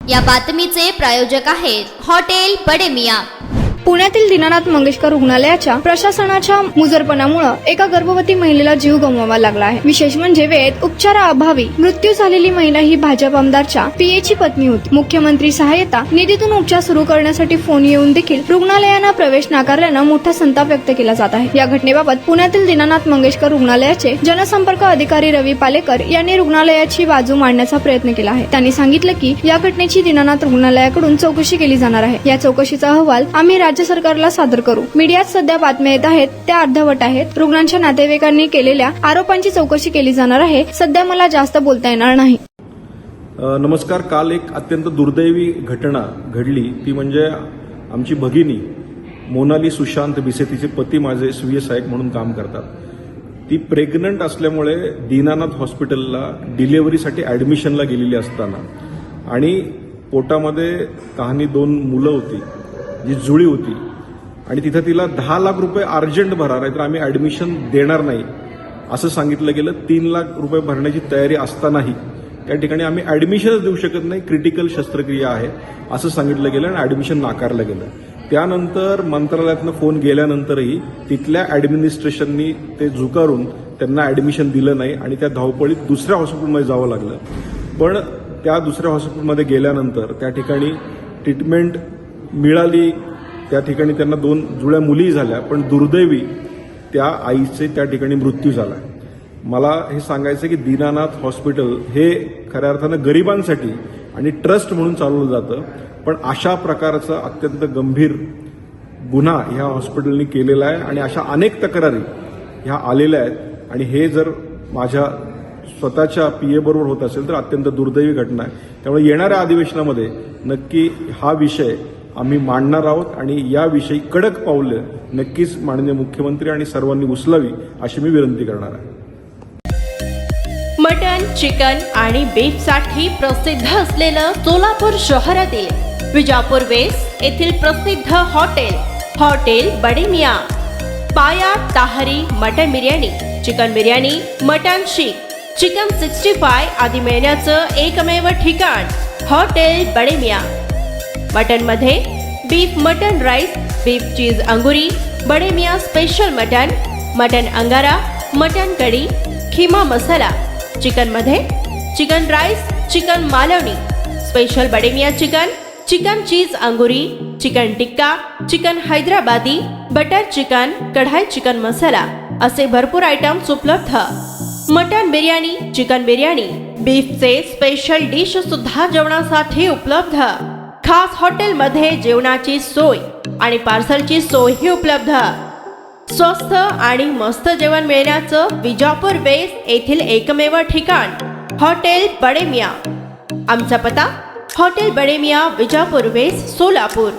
या बातमीचे प्रायोजक आहेत हॉटेल बडे मियां। पुण्यातील दीनानाथ मंगेशकर रुग्णालयाच्या प्रशासनाच्या मुजरपणामुळे एका गर्भवती महिलेला जीव गमवावा लागला आहे। विशेष म्हणजे वेळेत उपचाराअभावी मृत्यू झालेली महिला ही भाजप आमदारच्या पीएची पत्नी होती। मुख्यमंत्री सहायता निधीतून उपचार सुरू करण्यासाठी फोन येऊन देखील रुग्णालयानं प्रवेश नाकारल्यानं मोठा संताप व्यक्त केला जात आहे। या घटनेबाबत पुण्यातील दीनानाथ मंगेशकर रुग्णालयाचे जनसंपर्क अधिकारी रवी पालेकर यांनी रुग्णालयाची बाजू मांडण्याचा प्रयत्न केला आहे। त्यांनी सांगितलं की या घटनेची दीनानाथ रुग्णालयाकडून चौकशी केली जाणार आहे। या चौकशीचा अहवाल आम्ही राज्य सरकारला सादर करू। मीडियात सध्या बातम्या येत आहेत त्या अर्धवट आहेत। रुग्णांच्या नातेवाईकांनी केलेल्या आरोपांची चौकशी केली जाणार आहे। सध्या मला जास्त बोलता येणार नाही। नमस्कार। काल एक अत्यंत दुर्दैवी घटना घडली, ती म्हणजे आमची भगिनी मोनाली सुशांत बिसे, तिचे पती माझे स्वीय सहाय्यक म्हणून काम करतात। ती प्रेग्नंट असल्यामुळे दीनानाथ हॉस्पिटलला डिलिव्हरीसाठी ऍडमिशनला गेलेली असताना आणि पोटामध्ये कहाणी 2 मुलं होती जी जुळी होती आणि तिथं तिला 10 लाख रुपये अर्जंट भरा, नाहीतर आम्ही ऍडमिशन देणार नाही असं सांगितलं गेलं। 3 लाख रुपये भरण्याची तयारी असतानाही त्या ठिकाणी आम्ही ऍडमिशनच देऊ शकत नाही, क्रिटिकल शस्त्रक्रिया आहे असं सांगितलं गेलं आणि ऍडमिशन नाकारलं गेलं। त्यानंतर मंत्रालयातनं फोन गेल्यानंतरही तिथल्या ऍडमिनिस्ट्रेशननी ते झुकारून त्यांना ऍडमिशन दिलं नाही आणि त्या धावपळीत दुसऱ्या हॉस्पिटलमध्ये जावं लागलं। पण त्या दुसऱ्या हॉस्पिटलमध्ये गेल्यानंतर त्या ठिकाणी ट्रीटमेंट मिळाली, त्या ठिकाणी त्यांना 2 जुळ्या मुली झाल्या, पण दुर्दैवी त्या आईचे त्या ठिकाणी मृत्यू झाला। मला हे सांगायचं की दीनानाथ हॉस्पिटल हे खऱ्या अर्थानं गरिबांसाठी आणि ट्रस्ट म्हणून चालवलं जातं, पण अशा प्रकारचा अत्यंत गंभीर गुन्हा ह्या हॉस्पिटलनी केलेला आहे आणि अशा अनेक तक्रारी ह्या आलेल्या आहेत आणि हे जर माझ्या स्वतःच्या पीए बरोबर होत असेल तर अत्यंत दुर्दैवी घटना आहे। त्यामुळे येणाऱ्या अधिवेशनामध्ये नक्की हा विषय आम्ही मांडणार आहोत आणि याविषयी कडक पावलं नक्कीच माननीय मुख्यमंत्री आणि सर्वांनी उचलावी अशी मी विनंती करणार आहे। मटन, चिकन आणि बीफ साठी प्रसिद्ध असलेलं सोलापूर शहरातील विजापूर वेस्ट येथील प्रसिद्ध हॉटेल बडे मियां। पाया ताहरी mutton biryani, chicken biryani, mutton शीख, चिकन 65 आदी मिळण्याचं एकमेव ठिकाण हॉटेल बडे मियां। मटन मध्ये beef mutton rice, beef cheese अंगुरी, बडे मियां स्पेशल मटन अंगारा, मटन कढी, खिमा मसाला। चिकन मध्ये chicken rice, chicken Malvani, special Bade Miyan chicken cheese अंगुरी, chicken tikka, chicken Hyderabadi, butter chicken, kadhai chicken masala असे भरपूर आयटम्स उपलब्ध। मटन बिर्याणी, चिकन बिर्याणी, बीफचे स्पेशल डिश सुद्धा जेवणासाठी उपलब्ध। खास हॉटेलमध्ये जेवणाची सोय आणि पार्सलची सोयही उपलब्ध। स्वस्त आणि मस्त जेवण मिळण्याचं विजापूर वेस्ट येथील एकमेव ठिकाण हॉटेल बडे मियां। आमचा पत्ता हॉटेल बडे मियां, विजापूर वेस्ट, सोलापूर।